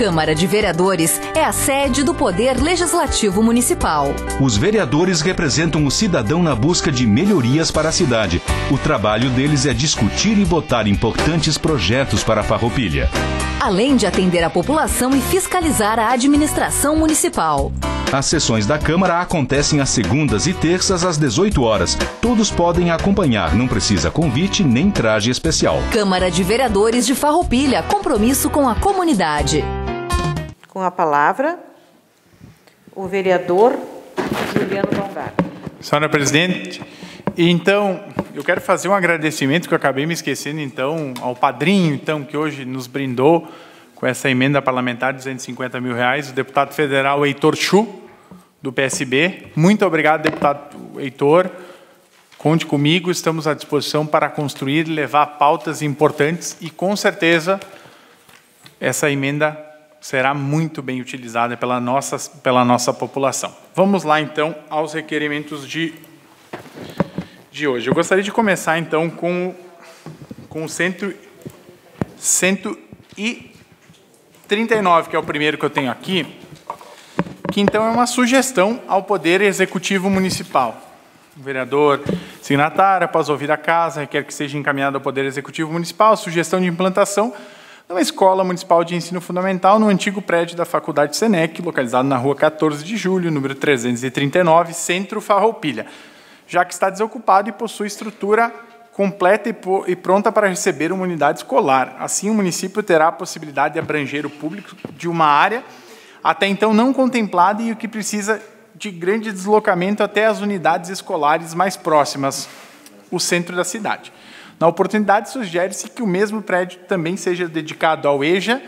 Câmara de Vereadores é a sede do Poder Legislativo Municipal. Os vereadores representam o cidadão na busca de melhorias para a cidade. O trabalho deles é discutir e votar importantes projetos para a Farroupilha. Além de atender a população e fiscalizar a administração municipal. As sessões da Câmara acontecem às segundas e terças às 18 horas. Todos podem acompanhar, não precisa convite nem traje especial. Câmara de Vereadores de Farroupilha, compromisso com a comunidade. Com a palavra, o vereador Juliano Longaro. Senhora Presidente, então, eu quero fazer um agradecimento que eu acabei me esquecendo, então, ao padrinho, então, que hoje nos brindou com essa emenda parlamentar de R$250 mil, o deputado federal Heitor Chu, do PSB. Muito obrigado, deputado Heitor. Conte comigo, estamos à disposição para construir e levar pautas importantes e, com certeza, essa emenda será muito bem utilizada pela nossa população. Vamos lá, então, aos requerimentos de hoje. Eu gostaria de começar, então, com o 139, que é o primeiro que eu tenho aqui, que, então, é uma sugestão ao Poder Executivo Municipal. O vereador signatário, após ouvir a casa, requer que seja encaminhado ao Poder Executivo Municipal a sugestão de implantação de uma escola municipal de ensino fundamental no antigo prédio da Faculdade Senec, localizado na rua 14 de julho, número 339, Centro Farroupilha, já que está desocupado e possui estrutura completa e pronta para receber uma unidade escolar. Assim, o município terá a possibilidade de abranger o público de uma área até então não contemplada e o que precisa de grande deslocamento até as unidades escolares mais próximas, o centro da cidade. Na oportunidade, sugere-se que o mesmo prédio também seja dedicado ao EJA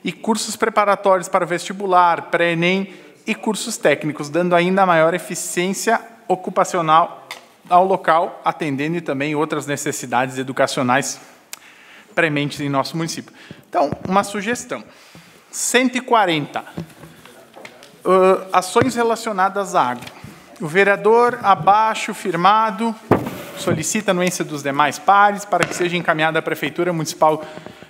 e cursos preparatórios para o vestibular, pré-ENEM e cursos técnicos, dando ainda maior eficiência ocupacional ao local, atendendo também outras necessidades educacionais prementes em nosso município. Então, uma sugestão. 140. Ações relacionadas à água. O vereador abaixo firmado solicita a anuência dos demais pares para que seja encaminhada à Prefeitura Municipal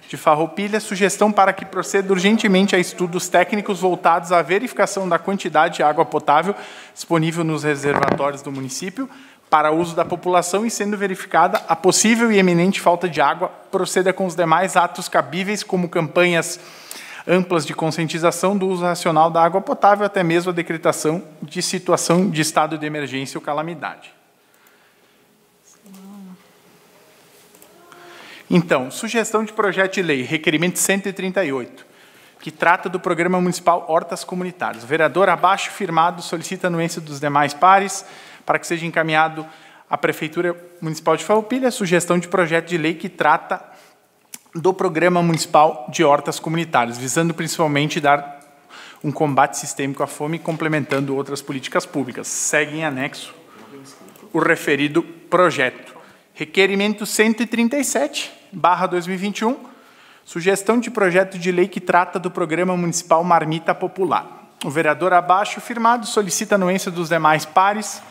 de Farroupilha sugestão para que proceda urgentemente a estudos técnicos voltados à verificação da quantidade de água potável disponível nos reservatórios do município para uso da população e, sendo verificada a possível e eminente falta de água, proceda com os demais atos cabíveis, como campanhas amplas de conscientização do uso racional da água potável, até mesmo a decretação de situação de estado de emergência ou calamidade. Então, sugestão de projeto de lei, requerimento 138, que trata do Programa Municipal Hortas Comunitárias. O vereador abaixo firmado solicita a anuência dos demais pares para que seja encaminhado à Prefeitura Municipal de Farroupilha a sugestão de projeto de lei que trata do Programa Municipal de Hortas Comunitárias, visando principalmente dar um combate sistêmico à fome, complementando outras políticas públicas. Segue em anexo o referido projeto. Requerimento 137/2021, sugestão de projeto de lei que trata do Programa Municipal Marmita Popular. O vereador abaixo firmado solicita a anuência dos demais pares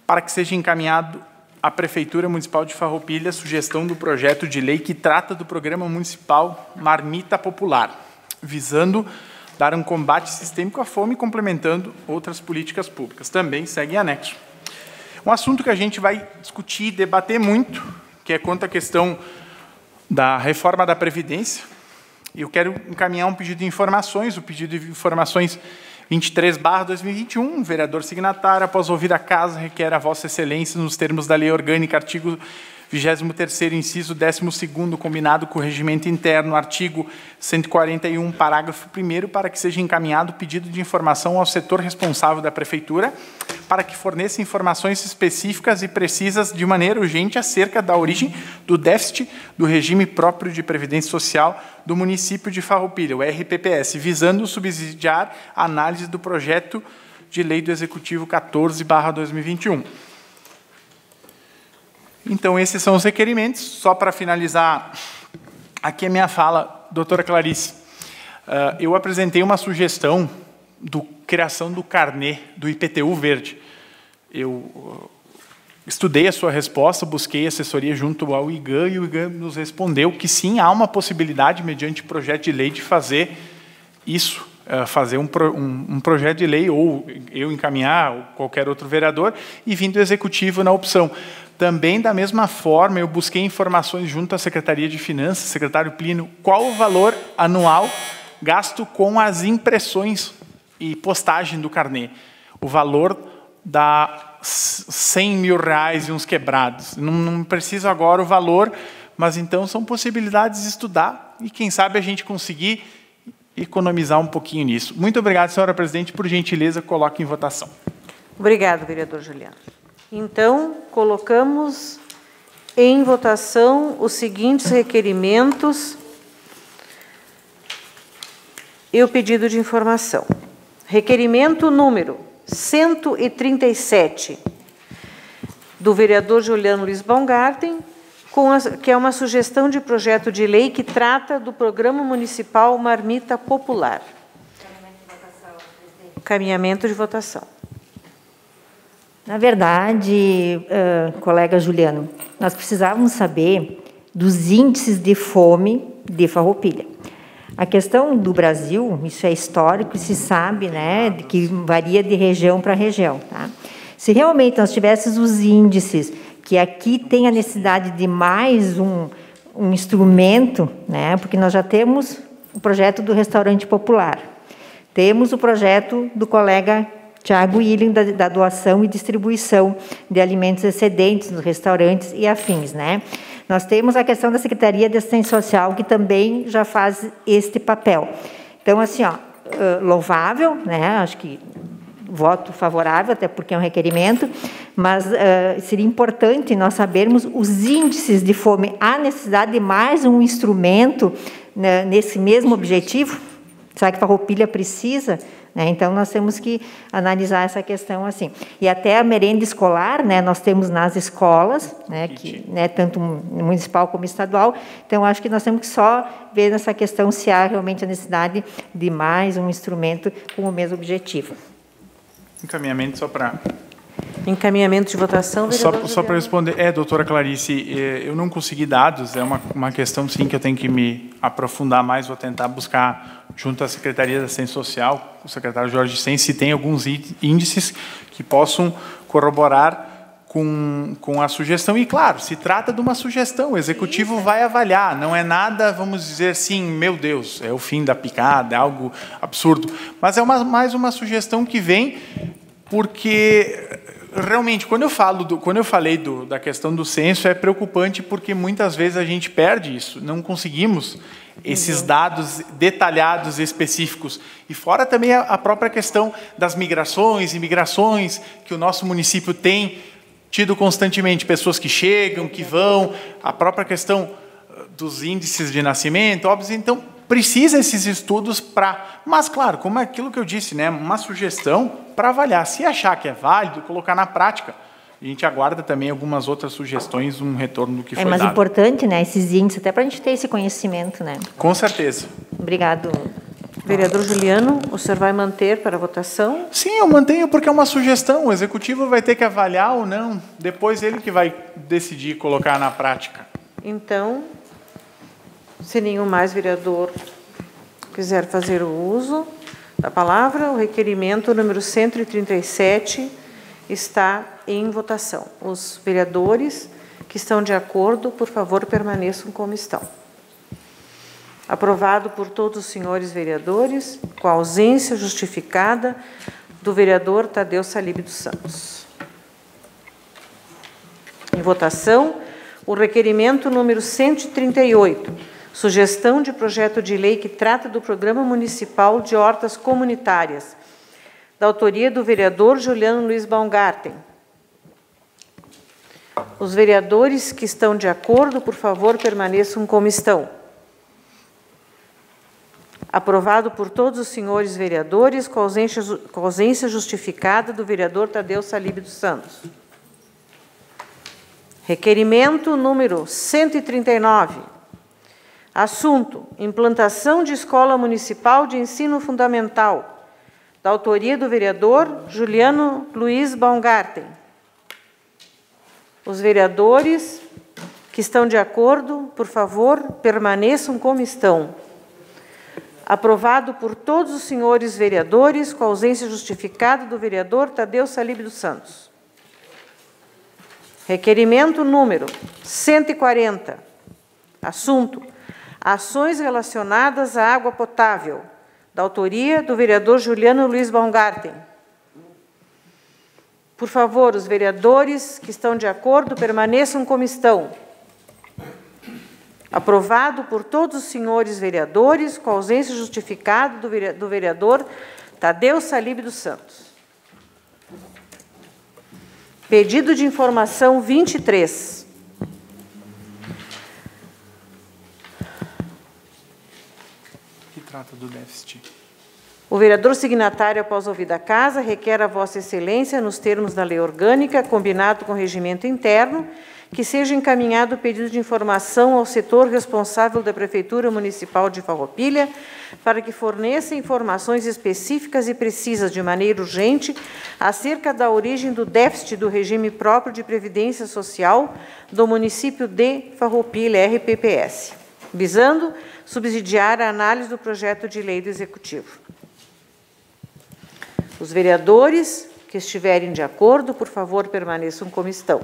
para que seja encaminhado à Prefeitura Municipal de Farroupilha a sugestão do projeto de lei que trata do Programa Municipal Marmita Popular, visando dar um combate sistêmico à fome, complementando outras políticas públicas. Também segue em anexo. Um assunto que a gente vai discutir e debater muito, que é quanto à questão da reforma da Previdência. Eu quero encaminhar um pedido de informações, o pedido de informações 23/2021, o vereador signatário, após ouvir a casa, requer a Vossa Excelência, nos termos da Lei Orgânica, artigo 23º, inciso 12º, combinado com o regimento interno, artigo 141, parágrafo 1º, para que seja encaminhado pedido de informação ao setor responsável da Prefeitura, para que forneça informações específicas e precisas de maneira urgente acerca da origem do déficit do regime próprio de previdência social do município de Farroupilha, o RPPS, visando subsidiar a análise do projeto de lei do Executivo 14/2021. Então, esses são os requerimentos. Só para finalizar aqui a minha fala, doutora Clarice, eu apresentei uma sugestão de criação do carnê do IPTU verde. Eu estudei a sua resposta, busquei assessoria junto ao IGAM, e o IGAM nos respondeu que sim, há uma possibilidade, mediante projeto de lei, de fazer isso, fazer um projeto de lei, ou eu encaminhar, ou qualquer outro vereador, e vir do Executivo na opção. Também, da mesma forma, eu busquei informações junto à Secretaria de Finanças, secretário Plínio, qual o valor anual gasto com as impressões e postagem do carnê. O valor dá 100 mil reais e uns quebrados. Não preciso agora o valor, mas então são possibilidades de estudar e quem sabe a gente conseguir economizar um pouquinho nisso. Muito obrigado, senhora presidente, por gentileza, coloque em votação. Obrigado, vereador Juliano. Então, colocamos em votação os seguintes requerimentos e o pedido de informação. Requerimento número 137, do vereador Juliano Luiz Baumgarten, que é uma sugestão de projeto de lei que trata do Programa Municipal Marmita Popular. Caminhamento de votação. Na verdade, colega Juliano, nós precisávamos saber dos índices de fome de Farroupilha. A questão do Brasil, isso é histórico, se sabe, né, que varia de região para região. Tá? Se realmente nós tivéssemos os índices, que aqui tem a necessidade de mais um instrumento, né, porque nós já temos o projeto do restaurante popular, temos o projeto do colega Tiago Willing, da doação e distribuição de alimentos excedentes nos restaurantes e afins, né? Nós temos a questão da Secretaria de Assistência Social, que também já faz este papel. Então, assim, louvável, né? Acho que voto favorável, até porque é um requerimento, mas seria importante nós sabermos os índices de fome. Há necessidade de mais um instrumento, né, nesse mesmo objetivo? Será que Farroupilha precisa? Então, nós temos que analisar essa questão assim. E até a merenda escolar, né, nós temos nas escolas, né, que, né, tanto municipal como estadual. Então, acho que nós temos que só ver nessa questão se há realmente a necessidade de mais um instrumento com o mesmo objetivo. Encaminhamento só para... Encaminhamento de votação, vereador Só para responder, doutora Clarice, eu não consegui dados, é uma questão, sim, que eu tenho que me aprofundar mais, vou tentar buscar junto à Secretaria da Assistência Social, o secretário Jorge Sen, se tem alguns índices que possam corroborar com a sugestão. E, claro, se trata de uma sugestão, o Executivo vai avaliar, não é nada, vamos dizer assim, meu Deus, é o fim da picada, é algo absurdo, mas é mais uma sugestão que vem porque... Realmente, quando eu falei da questão do censo, é preocupante porque muitas vezes a gente perde isso, não conseguimos esses dados detalhados, específicos. E fora também a própria questão das migrações, imigrações, que o nosso município tem tido constantemente, pessoas que chegam, que vão, a própria questão dos índices de nascimento, óbvio, então precisa esses estudos para... Mas, claro, como é aquilo que eu disse, né, uma sugestão para avaliar. Se achar que é válido, colocar na prática. A gente aguarda também algumas outras sugestões, um retorno do que foi dado. É mais importante, né, esses índices, até para a gente ter esse conhecimento, né? Com certeza. Obrigado. Vereador Juliano, o senhor vai manter para a votação? Sim, eu mantenho porque é uma sugestão. O Executivo vai ter que avaliar ou não. Depois ele que vai decidir colocar na prática. Então, se nenhum mais vereador quiser fazer o uso da palavra, o requerimento número 137 está em votação. Os vereadores que estão de acordo, por favor, permaneçam como estão. Aprovado por todos os senhores vereadores, com a ausência justificada do vereador Tadeu Salib dos Santos. Em votação, o requerimento número 138, sugestão de projeto de lei que trata do Programa Municipal de Hortas Comunitárias, da autoria do vereador Juliano Luiz Baumgarten. Os vereadores que estão de acordo, por favor, permaneçam como estão. Aprovado por todos os senhores vereadores, com ausência justificada do vereador Tadeu Salib dos Santos. Requerimento número 139. Assunto: implantação de Escola Municipal de Ensino Fundamental, da autoria do vereador Juliano Luiz Baumgarten. Os vereadores que estão de acordo, por favor, permaneçam como estão. Aprovado por todos os senhores vereadores, com a ausência justificada do vereador Tadeu Salib dos Santos. Requerimento número 140. Assunto: ações relacionadas à água potável, da autoria do vereador Juliano Luiz Baumgarten. Por favor, os vereadores que estão de acordo permaneçam como estão. Aprovado por todos os senhores vereadores, com a ausência justificada do vereador Tadeu Salib dos Santos. Pedido de informação 23. Que trata do déficit. O vereador signatário, após ouvida a casa, requer a Vossa Excelência, nos termos da lei orgânica, combinado com o regimento interno, que seja encaminhado o pedido de informação ao setor responsável da Prefeitura Municipal de Farroupilha, para que forneça informações específicas e precisas de maneira urgente acerca da origem do déficit do regime próprio de previdência social do município de Farroupilha, RPPS, visando subsidiar a análise do projeto de lei do Executivo. Os vereadores que estiverem de acordo, por favor, permaneçam como estão.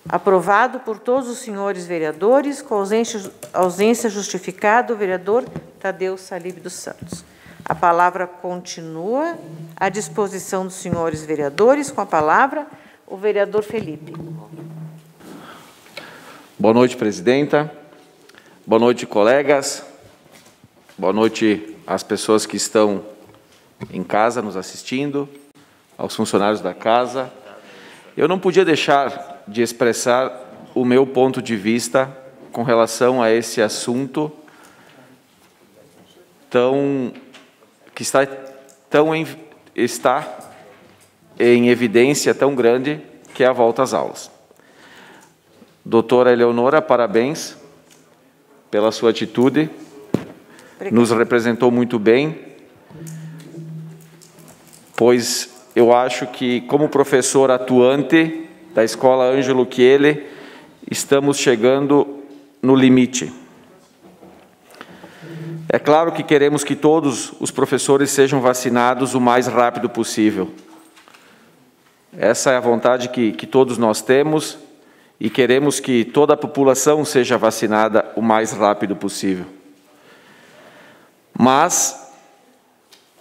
Aprovado por todos os senhores vereadores, com ausência justificada do vereador Tadeu Salib dos Santos. A palavra continua à disposição dos senhores vereadores. Com a palavra, o vereador Felipe. Boa noite, presidenta. Boa noite, colegas. Boa noite às pessoas que estão em casa nos assistindo, aos funcionários da casa. Eu não podia deixar de expressar o meu ponto de vista com relação a esse assunto que está em evidência tão grande, que é a volta às aulas. Doutora Eleonora, parabéns pela sua atitude. Obrigada. Nos representou muito bem, pois eu acho que, como professor atuante da Escola Ângelo Chiele, estamos chegando no limite. É claro que queremos que todos os professores sejam vacinados o mais rápido possível. Essa é a vontade que todos nós temos e queremos que toda a população seja vacinada o mais rápido possível. Mas,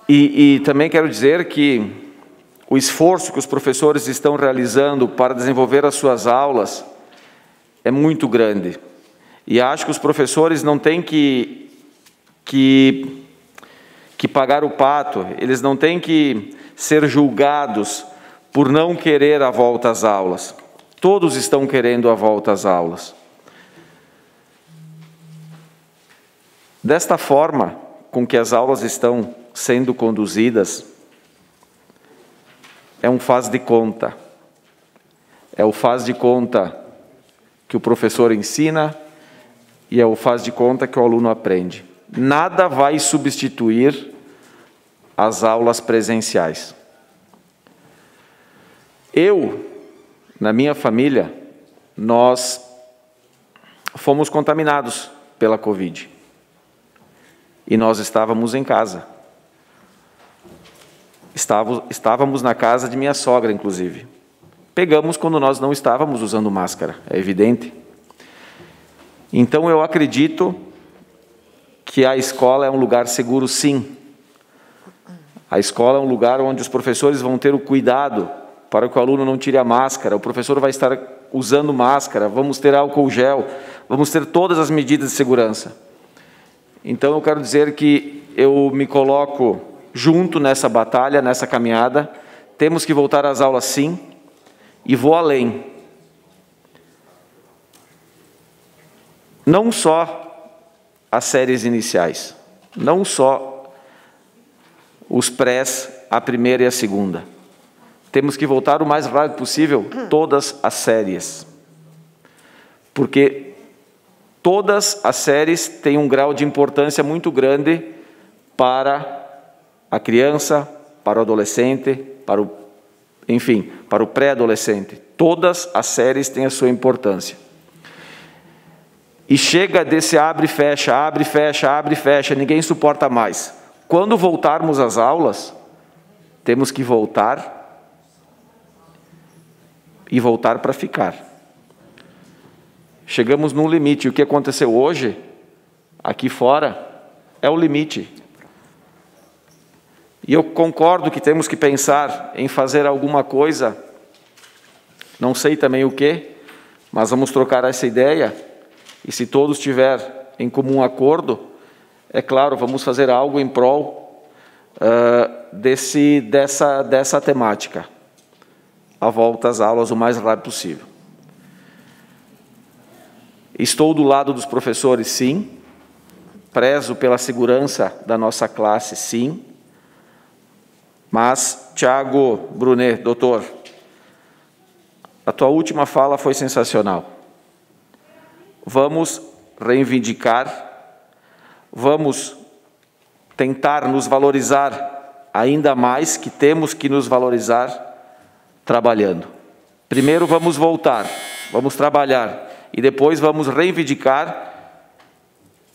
e também quero dizer que o esforço que os professores estão realizando para desenvolver as suas aulas é muito grande. E acho que os professores não têm que pagar o pato, eles não têm que ser julgados por não querer a volta às aulas. Todos estão querendo a volta às aulas. Desta forma com que as aulas estão sendo conduzidas, é um faz de conta. É o faz de conta que o professor ensina e é o faz de conta que o aluno aprende. Nada vai substituir as aulas presenciais. Na minha família, nós fomos contaminados pela Covid. E nós estávamos em casa. Estávamos na casa de minha sogra, inclusive. Pegamos quando nós não estávamos usando máscara, é evidente. Então, eu acredito que a escola é um lugar seguro, sim. A escola é um lugar onde os professores vão ter o cuidado para que o aluno não tire a máscara, o professor vai estar usando máscara, vamos ter álcool gel, vamos ter todas as medidas de segurança. Então, eu quero dizer que eu me coloco junto nessa batalha, nessa caminhada. Temos que voltar às aulas, sim, e vou além. Não só as séries iniciais, não só os prés, a primeira e a segunda. Temos que voltar o mais rápido possível todas as séries, porque todas as séries têm um grau de importância muito grande para a criança, para o adolescente, para o pré-adolescente. Todas as séries têm a sua importância. e chega desse abre e fecha, abre e fecha, abre e fecha, ninguém suporta mais. Quando voltarmos às aulas, temos que voltar e voltar para ficar. Chegamos num limite. O que aconteceu hoje, aqui fora, é o limite. E eu concordo que temos que pensar em fazer alguma coisa, não sei também o quê, mas vamos trocar essa ideia, e se todos tiverem em comum acordo, é claro, vamos fazer algo em prol dessa temática. A volta às aulas o mais rápido possível. Estou do lado dos professores, sim. Prezo pela segurança da nossa classe, sim. Mas, Tiago Brunet, doutor, a tua última fala foi sensacional. Vamos reivindicar, vamos tentar nos valorizar ainda mais, que temos que nos valorizar trabalhando. Primeiro vamos voltar, vamos trabalhar, e depois vamos reivindicar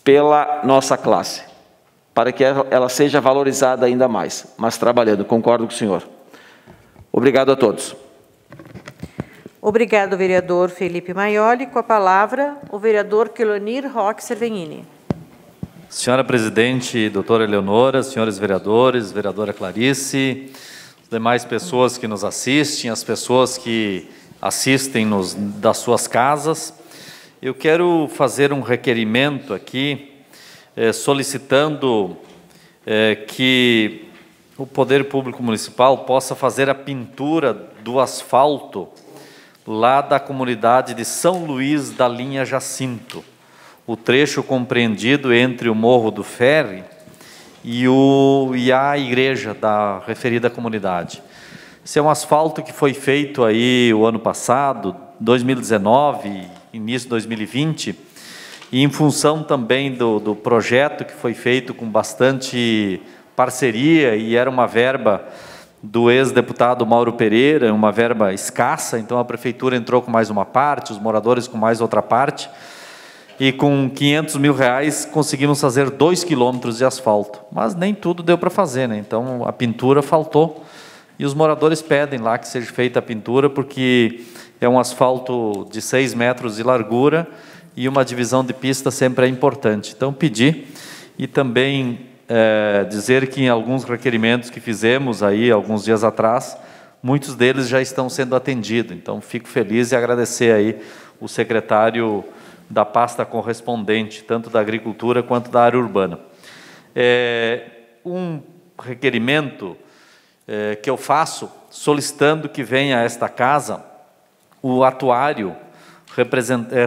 pela nossa classe, para que ela seja valorizada ainda mais, mas trabalhando. Concordo com o senhor. Obrigado a todos. Obrigado, vereador Felipe Maioli. Com a palavra, o vereador Quelonir Roque Cervenini. Senhora presidente, doutora Eleonora, senhores vereadores, vereadora Clarice, as demais pessoas que nos assistem, as pessoas que assistem das suas casas, eu quero fazer um requerimento aqui, solicitando que o Poder Público Municipal possa fazer a pintura do asfalto lá da comunidade de São Luís da linha Jacinto, o trecho compreendido entre o Morro do Ferry e a igreja da referida comunidade. Esse é um asfalto que foi feito aí o ano passado, 2019, início de 2020, e em função também do projeto que foi feito com bastante parceria, e era uma verba do ex-deputado Mauro Pereira, uma verba escassa, então a prefeitura entrou com mais uma parte, os moradores com mais outra parte, e com R$500 mil conseguimos fazer 2 quilômetros de asfalto, mas nem tudo deu para fazer, né? Então a pintura faltou, e os moradores pedem lá que seja feita a pintura, porque é um asfalto de 6 metros de largura, e uma divisão de pista sempre é importante. Então pedi, e também dizer que em alguns requerimentos que fizemos aí alguns dias atrás, muitos deles já estão sendo atendidos. Então fico feliz e agradecer aí o secretário da pasta correspondente, tanto da agricultura quanto da área urbana. Um requerimento que eu faço, solicitando que venha a esta casa o atuário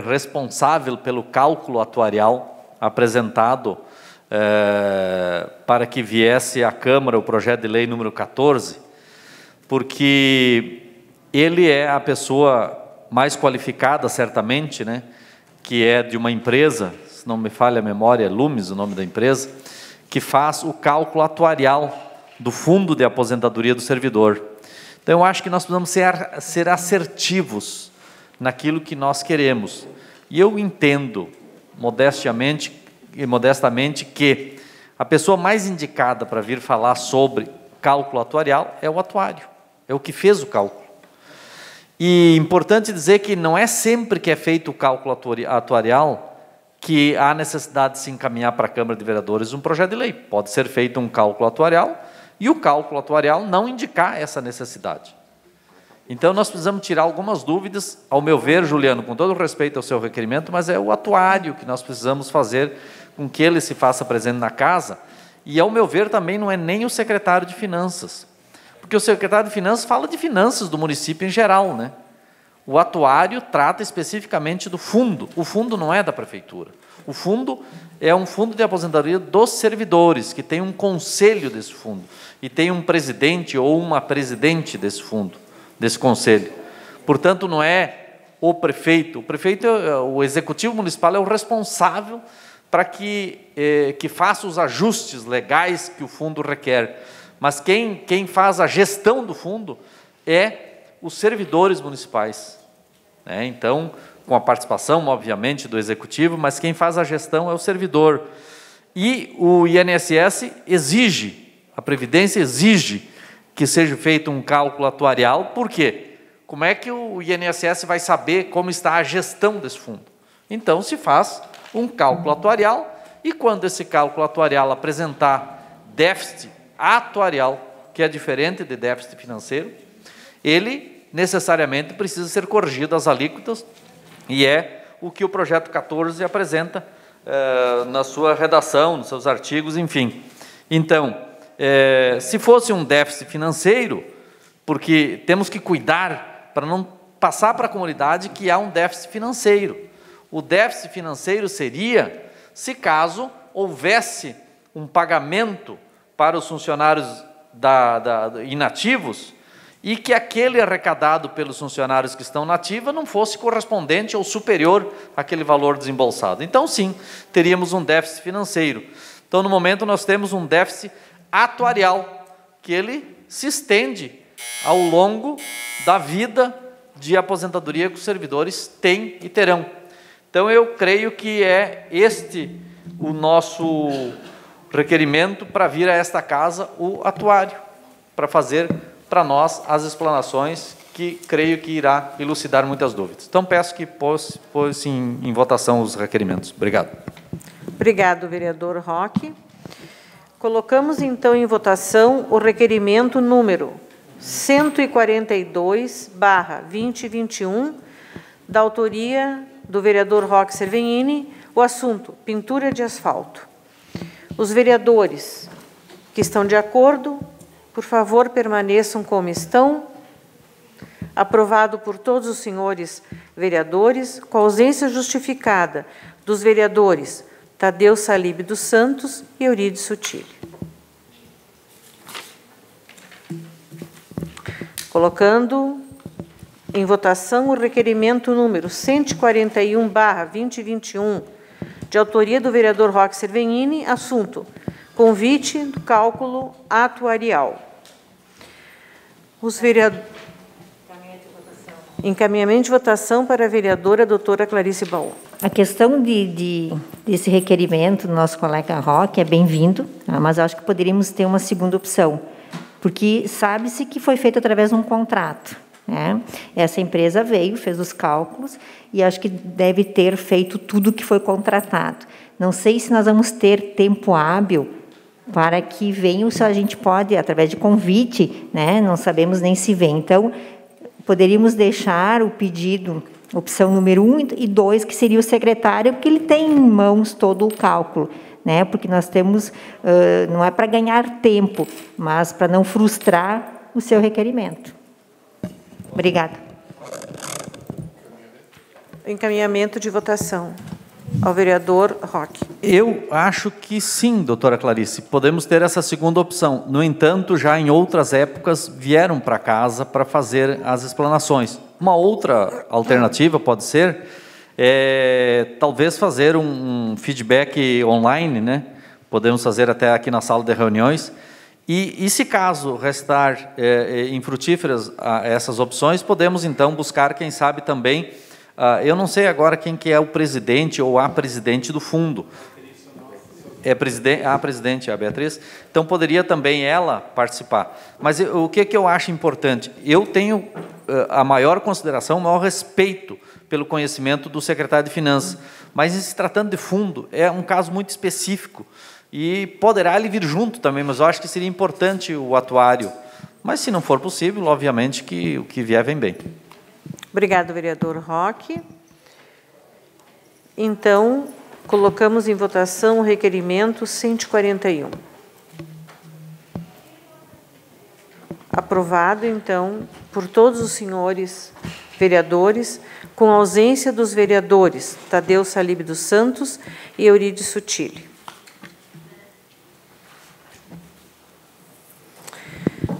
responsável pelo cálculo atuarial apresentado para que viesse à Câmara o projeto de lei número 14, porque ele é a pessoa mais qualificada, certamente, né, que é de uma empresa, se não me falha a memória, é Lumes o nome da empresa, que faz o cálculo atuarial do fundo de aposentadoria do servidor. Então, eu acho que nós precisamos ser assertivos naquilo que nós queremos. E eu entendo, modestamente, que a pessoa mais indicada para vir falar sobre cálculo atuarial é o atuário, é o que fez o cálculo. E importante dizer que não é sempre que é feito o cálculo atuarial que há necessidade de se encaminhar para a Câmara de Vereadores um projeto de lei. Pode ser feito um cálculo atuarial e o cálculo atuarial não indicar essa necessidade. Então, nós precisamos tirar algumas dúvidas, ao meu ver, Juliano, com todo o respeito ao seu requerimento, mas é o atuário que nós precisamos fazer com que ele se faça presente na casa, e, ao meu ver, também não é nem o secretário de Finanças, porque o secretário de Finanças fala de finanças do município em geral, né? O atuário trata especificamente do fundo, o fundo não é da prefeitura, o fundo é um fundo de aposentadoria dos servidores, que tem um conselho desse fundo, e tem um presidente ou uma presidente desse fundo, desse conselho. Portanto, não é o prefeito, o executivo municipal é o responsável para que faça os ajustes legais que o fundo requer. Mas quem faz a gestão do fundo é os servidores municipais. Então, com a participação, obviamente, do executivo, mas quem faz a gestão é o servidor. E o INSS exige, a Previdência exige que seja feito um cálculo atuarial. Por quê? Como é que o INSS vai saber como está a gestão desse fundo? Então, se faz um cálculo atuarial, e quando esse cálculo atuarial apresentar déficit atuarial, que é diferente de déficit financeiro, ele necessariamente precisa ser corrigido as alíquotas, e é o que o projeto 14 apresenta na sua redação, nos seus artigos, enfim. Então, se fosse um déficit financeiro, porque temos que cuidar para não passar para a comunidade que há um déficit financeiro. O déficit financeiro seria se caso houvesse um pagamento para os funcionários inativos e que aquele arrecadado pelos funcionários que estão na ativa não fosse correspondente ou superior àquele valor desembolsado. Então, sim, teríamos um déficit financeiro. Então, no momento, nós temos um déficit atuarial, que ele se estende ao longo da vida de aposentadoria que os servidores têm e terão. Então, eu creio que é este o nosso requerimento para vir a esta casa o atuário, para fazer para nós as explanações que creio que irá elucidar muitas dúvidas. Então, peço que pôs em votação os requerimentos. Obrigado. Obrigado, vereador Roque. Colocamos, então, em votação o requerimento número 142/2021, da autoria do vereador Roque Cervenini, o assunto: pintura de asfalto. Os vereadores que estão de acordo, por favor, permaneçam como estão. Aprovado por todos os senhores vereadores, com ausência justificada dos vereadores Tadeu Salib dos Santos e Eurídice Sutile. Colocando em votação o requerimento número 141/2021, de autoria do vereador Roque Cervenini, assunto: convite do cálculo atuarial. Os vereadores... Encaminhamento de votação para a vereadora doutora Clarice Baú. A questão desse requerimento do nosso colega Roque é bem-vindo, tá? Mas acho que poderíamos ter uma segunda opção, porque sabe-se que foi feito através de um contrato, né? Essa empresa veio, fez os cálculos e acho que deve ter feito tudo o que foi contratado. Não sei se nós vamos ter tempo hábil para que venham, se a gente pode, através de convite, né? Não sabemos nem se vem. Então, poderíamos deixar o pedido, opção número 1 e 2, que seria o secretário, porque ele tem em mãos todo o cálculo, né? Porque nós temos, não é para ganhar tempo, mas para não frustrar o seu requerimento. Obrigada. Encaminhamento de votação ao vereador Roque. Eu acho que sim, doutora Clarice, podemos ter essa segunda opção. No entanto, já em outras épocas vieram para casa para fazer as explanações. Uma outra alternativa pode ser, talvez fazer um feedback online, né? Podemos fazer até aqui na sala de reuniões. E se caso restar infrutíferas essas opções, podemos então buscar, quem sabe também, eu não sei agora quem que é o presidente ou a presidente do fundo. É a presidente, a Beatriz. Então, poderia também ela participar. Mas o que eu acho importante? Eu tenho a maior consideração, o maior respeito pelo conhecimento do secretário de Finanças. Mas, se tratando de fundo, é um caso muito específico. E poderá ele vir junto também, mas eu acho que seria importante o atuário. Mas, se não for possível, obviamente que o que vier vem bem. Obrigado, vereador Roque. Então, colocamos em votação o requerimento 141. Aprovado, então, por todos os senhores vereadores, com ausência dos vereadores Tadeu Salib dos Santos e Eurídice Sutile.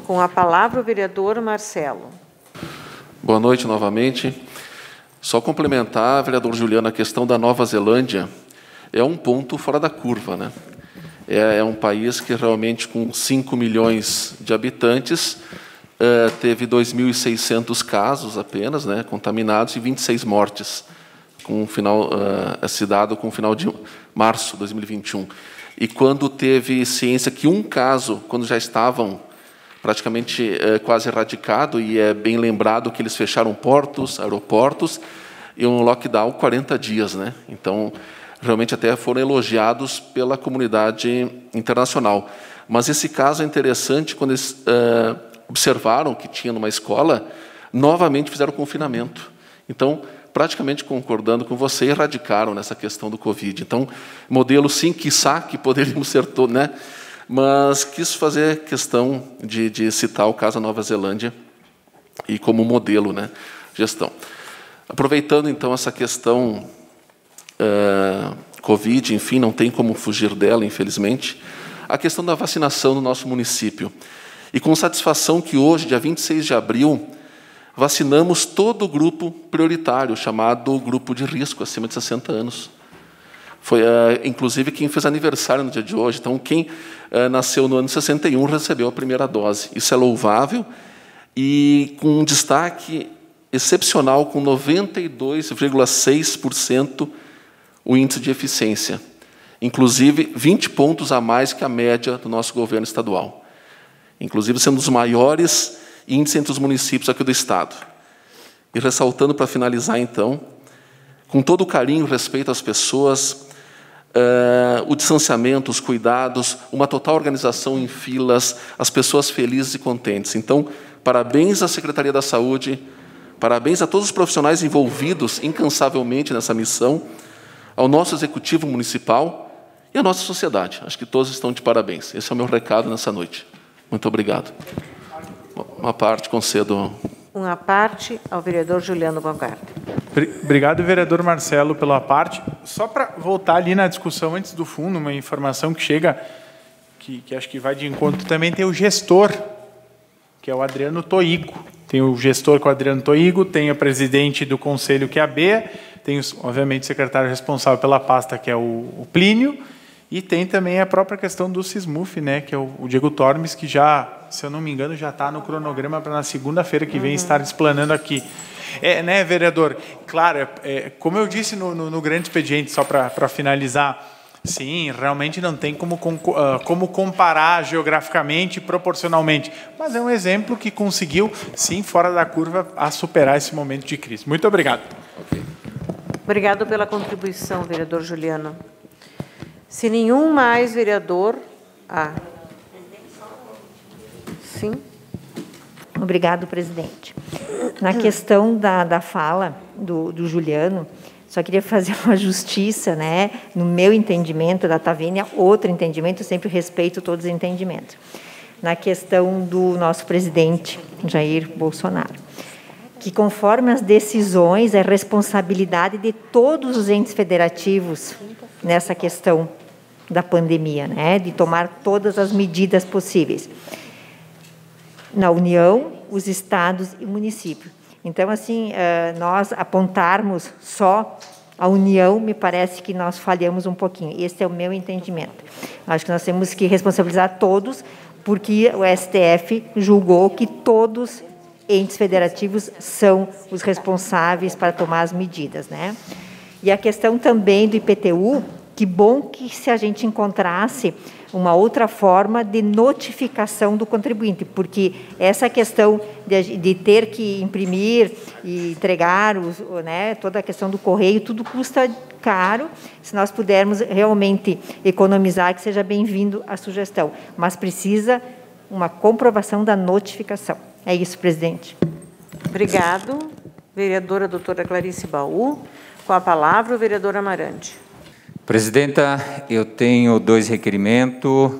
Com a palavra o vereador Marcelo. Boa noite novamente. Só complementar, vereador Juliano, a questão da Nova Zelândia é um ponto fora da curva, né? É um país que realmente, com 5 milhões de habitantes, teve 2.600 casos apenas, né, contaminados, e 26 mortes. com o final, esse dado com o final de março de 2021. E quando teve ciência que um caso, quando já estavam praticamente quase erradicado, e é bem lembrado que eles fecharam portos, aeroportos, e um lockdown 40 dias, né? Então, realmente até foram elogiados pela comunidade internacional. Mas esse caso é interessante quando eles observaram que tinha numa escola, novamente fizeram confinamento. Então, praticamente concordando com você, erradicaram nessa questão do Covid. Então, modelo sim, quiçá, que poderíamos ser todos, né? Mas quis fazer questão de citar o caso da Nova Zelândia e como modelo, né? Gestão. Aproveitando, então, essa questão Covid, enfim, não tem como fugir dela, infelizmente, a questão da vacinação no nosso município. E com satisfação que hoje, dia 26 de abril, vacinamos todo o grupo prioritário, chamado grupo de risco, acima de 60 anos. Foi, inclusive, quem fez aniversário no dia de hoje. Então, quem nasceu no ano de 61 recebeu a primeira dose. Isso é louvável e com um destaque excepcional, com 92,6% o índice de eficiência. Inclusive, 20 pontos a mais que a média do nosso governo estadual. Inclusive, sendo um dos maiores índices entre os municípios aqui do Estado. E ressaltando, para finalizar, então, com todo o carinho e respeito às pessoas, o distanciamento, os cuidados, uma total organização em filas, as pessoas felizes e contentes. Então, parabéns à Secretaria da Saúde, parabéns a todos os profissionais envolvidos incansavelmente nessa missão, ao nosso Executivo Municipal e à nossa sociedade. Acho que todos estão de parabéns. Esse é o meu recado nessa noite. Muito obrigado. Uma parte concedo. Uma parte ao vereador Juliano Baumgarten. Obrigado, vereador Marcelo, pela parte. Só para voltar ali na discussão antes do fundo, uma informação que chega, que acho que vai de encontro, também tem o gestor, que é o Adriano Toigo. Tem o gestor, que é o Adriano Toigo, tem o presidente do conselho, que é a Bea, tem, obviamente, o secretário responsável pela pasta, que é o Plínio, e tem também a própria questão do Sismuf, né, que é o Diego Tormes, que já, se eu não me engano, já está no cronograma para na segunda-feira que vem estar explanando aqui. Né, vereador? Claro, como eu disse no grande expediente, só para finalizar, sim, realmente não tem como comparar geograficamente, proporcionalmente, mas é um exemplo que conseguiu, sim, fora da curva, a superar esse momento de crise. Muito obrigado. Okay. Obrigado pela contribuição, vereador Juliano. Se nenhum mais vereador... Sim. Obrigado, presidente. Na questão da fala do Juliano, só queria fazer uma justiça, né? No meu entendimento, da Tavínia, outro entendimento, eu sempre respeito todos os entendimentos. Na questão do nosso presidente, Jair Bolsonaro, que conforme as decisões, é responsabilidade de todos os entes federativos nessa questão da pandemia, né? De tomar todas as medidas possíveis. Na União, os estados e municípios. Então, assim, nós apontarmos só a União, me parece que nós falhamos um pouquinho. Esse é o meu entendimento. Acho que nós temos que responsabilizar todos, porque o STF julgou que todos entes federativos são os responsáveis para tomar as medidas, né? E a questão também do IPTU, que bom que se a gente encontrasse uma outra forma de notificação do contribuinte, porque essa questão de ter que imprimir e entregar, né, toda a questão do correio, tudo custa caro. Se nós pudermos realmente economizar, que seja bem-vindo a sugestão, mas precisa uma comprovação da notificação. É isso, presidente. Obrigado. Vereadora doutora Clarice Baú. Com a palavra, o vereador Amarante. Presidenta, eu tenho dois requerimentos.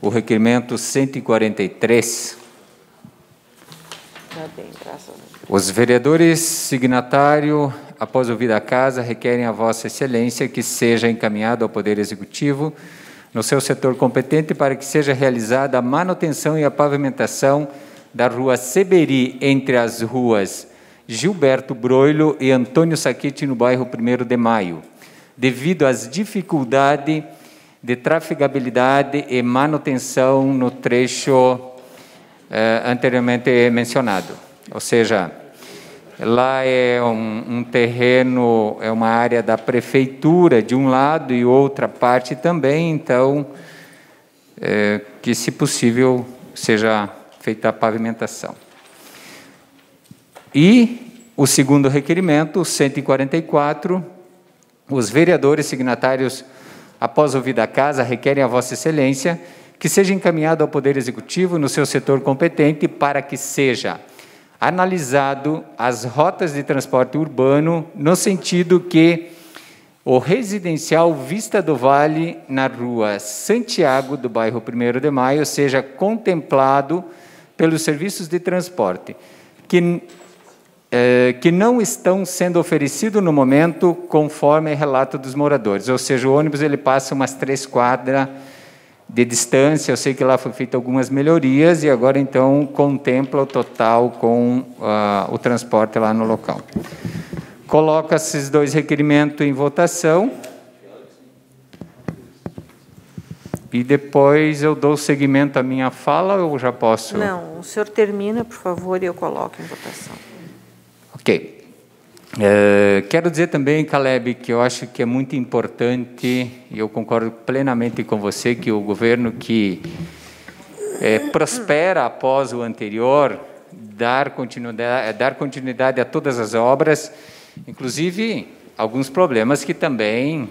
O requerimento 143. Os vereadores signatários, após ouvir a casa, requerem a Vossa Excelência que seja encaminhado ao Poder Executivo, no seu setor competente, para que seja realizada a manutenção e a pavimentação da rua Seberi, entre as ruas Gilberto Broilo e Antônio Saquete, no bairro 1º de Maio, devido às dificuldades de trafegabilidade e manutenção no trecho anteriormente mencionado. Ou seja, Lá é um terreno, é uma área da prefeitura de um lado e outra parte também, então, que, se possível, seja feita a pavimentação. E o segundo requerimento, 144, os vereadores signatários, após ouvida a casa, requerem a Vossa Excelência que seja encaminhado ao Poder Executivo no seu setor competente para que seja analisado as rotas de transporte urbano no sentido que o residencial Vista do Vale, na rua Santiago, do bairro 1º de Maio, seja contemplado pelos serviços de transporte, que não estão sendo oferecidos no momento, conforme relato dos moradores. Ou seja, o ônibus ele passa umas 3 quadras de distância. Eu sei que lá foi feita algumas melhorias e agora, então, contempla o total com o transporte lá no local. Coloco esses 2 requerimentos em votação. E depois eu dou seguimento à minha fala ou já posso? Não, o senhor termina, por favor, e eu coloco em votação. Ok. Quero dizer também, Caleb, que eu acho que é muito importante, e eu concordo plenamente com você, que o governo que prospera após o anterior, dar continuidade a todas as obras, inclusive alguns problemas que também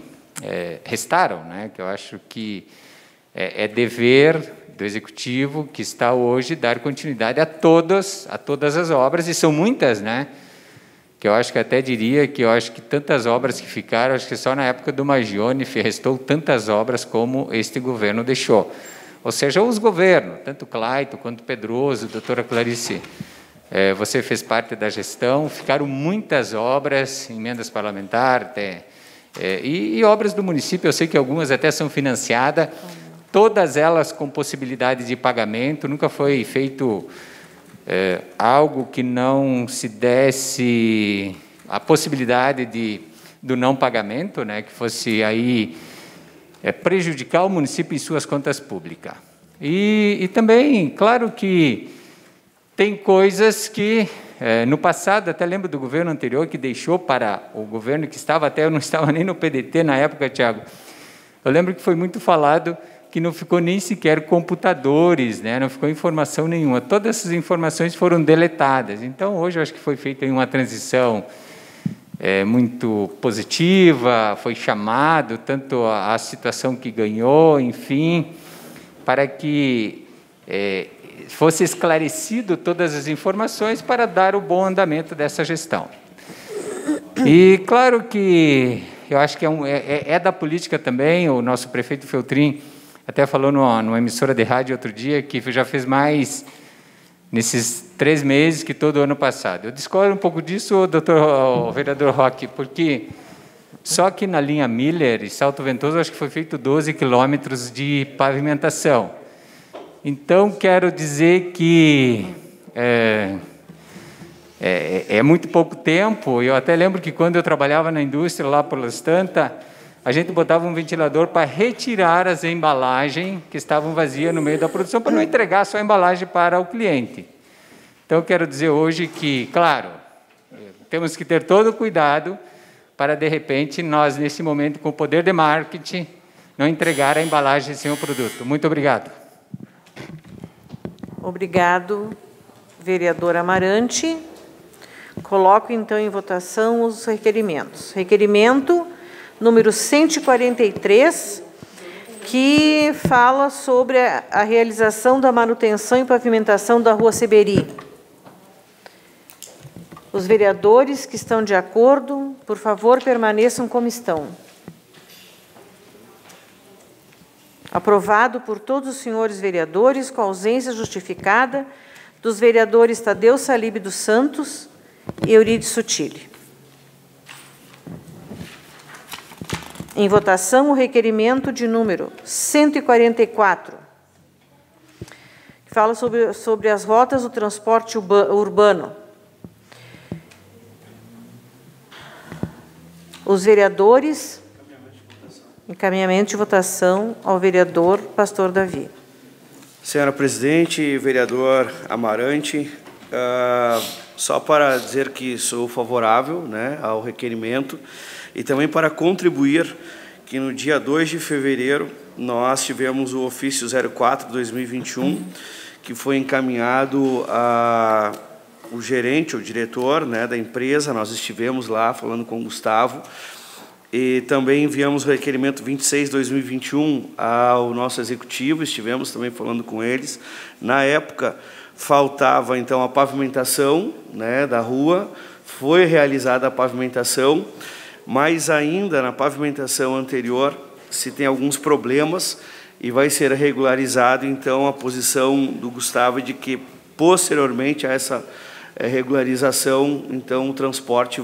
restaram, né? Que eu acho que é dever do Executivo, que está hoje, dar continuidade a todas as obras, e são muitas, né? Que eu acho que até diria que eu acho que tantas obras que ficaram, acho que só na época do Magione restou tantas obras como este governo deixou. Ou seja, os governos, tanto Claito quanto Pedroso, doutora Clarice, você fez parte da gestão, ficaram muitas obras, emendas parlamentares, e obras do município, eu sei que algumas até são financiadas, todas elas com possibilidade de pagamento, nunca foi feito algo que não se desse a possibilidade do não pagamento, né, que fosse aí prejudicar o município em suas contas públicas. E também, claro que tem coisas que, no passado, até lembro do governo anterior, que deixou para o governo que estava, até eu não estava nem no PDT na época, Tiago, eu lembro que foi muito falado que não ficou nem sequer computadores, né? Não ficou informação nenhuma. Todas essas informações foram deletadas. Então, hoje, eu acho que foi feita uma transição muito positiva, foi chamado tanto a situação que ganhou, enfim, para que fosse esclarecido todas as informações para dar o bom andamento dessa gestão. E, claro que eu acho que é da política também, o nosso prefeito Feltrin até falou numa emissora de rádio outro dia que já fez mais nesses 3 meses que todo ano passado. Eu discordo um pouco disso, o vereador Roque, porque só que na linha Miller e Salto Ventoso, acho que foi feito 12 quilômetros de pavimentação. Então, quero dizer que é muito pouco tempo. Eu até lembro que quando eu trabalhava na indústria, lá por Las Tantas, a gente botava um ventilador para retirar as embalagens que estavam vazias no meio da produção, para não entregar só a embalagem para o cliente. Então, quero dizer hoje que, claro, temos que ter todo o cuidado para, de repente, nós, nesse momento, com o poder de marketing, não entregar a embalagem sem o produto. Muito obrigado. Obrigado, vereador Amarante. Coloco, então, em votação os requerimentos. Requerimento número 143, que fala sobre a realização da manutenção e pavimentação da Rua Seberi. Os vereadores que estão de acordo, por favor, permaneçam como estão. Aprovado por todos os senhores vereadores, com ausência justificada dos vereadores Tadeu Salib dos Santos e Eurídice Sutile. Em votação, o requerimento de número 144, que fala sobre as rotas do transporte urbano. Os vereadores, encaminhamento de votação ao vereador Pastor Davi. Senhora Presidente, vereador Amarante, Só para dizer que sou favorável, né, ao requerimento e também para contribuir que no dia 2 de fevereiro nós tivemos o ofício 04/2021, que foi encaminhado o gerente, o diretor, né, da empresa. Nós estivemos lá falando com o Gustavo e também enviamos o requerimento 26/2021 ao nosso executivo, estivemos também falando com eles. Na época, faltava, então, a pavimentação, né, da rua, foi realizada a pavimentação, mas ainda na pavimentação anterior se tem alguns problemas e vai ser regularizado, então, a posição do Gustavo de que, posteriormente a essa regularização, então, o transporte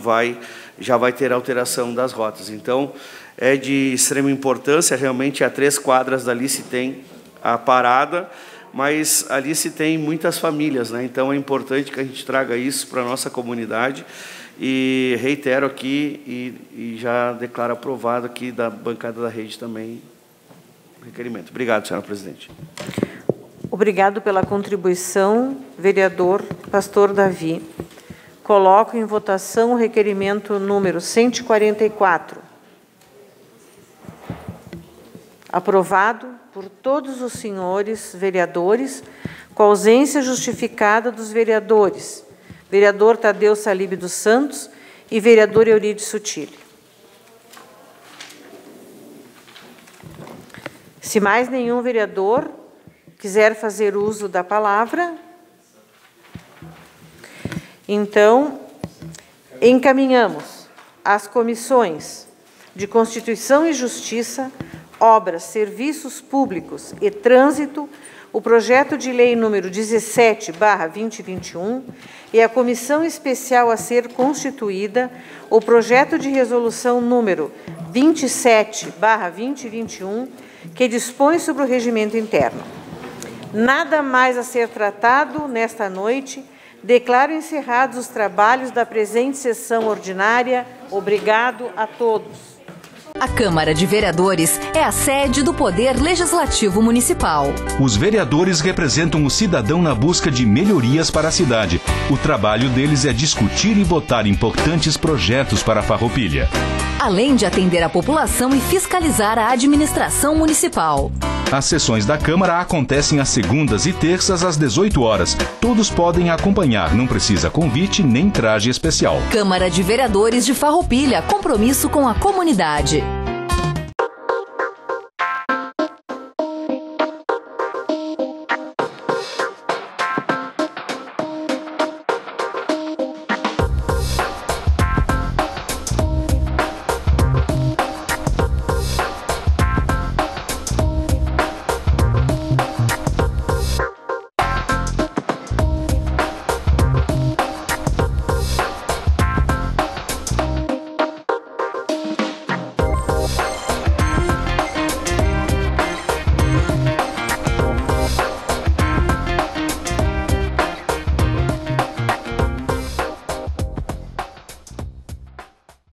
já vai ter alteração das rotas. Então, é de extrema importância, realmente, a 3 quadras dali se tem a parada, mas ali se tem muitas famílias, né? Então, é importante que a gente traga isso para a nossa comunidade e reitero aqui e já declaro aprovado aqui da bancada da rede também o requerimento. Obrigado, senhora presidente. Obrigado pela contribuição, vereador Pastor Davi. Coloco em votação o requerimento número 144. Aprovado por todos os senhores vereadores, com ausência justificada dos vereadores, vereador Tadeu Salib dos Santos e vereador Eurídio Sutile. Se mais nenhum vereador quiser fazer uso da palavra, então encaminhamos às comissões de Constituição e Justiça, Obras, Serviços Públicos e Trânsito, o projeto de lei número 17/2021 e a comissão especial a ser constituída, o projeto de resolução número 27/2021, que dispõe sobre o regimento interno. Nada mais a ser tratado nesta noite. Declaro encerrados os trabalhos da presente sessão ordinária. Obrigado a todos. A Câmara de Vereadores é a sede do Poder Legislativo Municipal. Os vereadores representam o cidadão na busca de melhorias para a cidade. O trabalho deles é discutir e votar importantes projetos para a Farroupilha, além de atender a população e fiscalizar a administração municipal. As sessões da Câmara acontecem às segundas e terças às 18 horas. Todos podem acompanhar, não precisa convite nem traje especial. Câmara de Vereadores de Farroupilha, compromisso com a comunidade.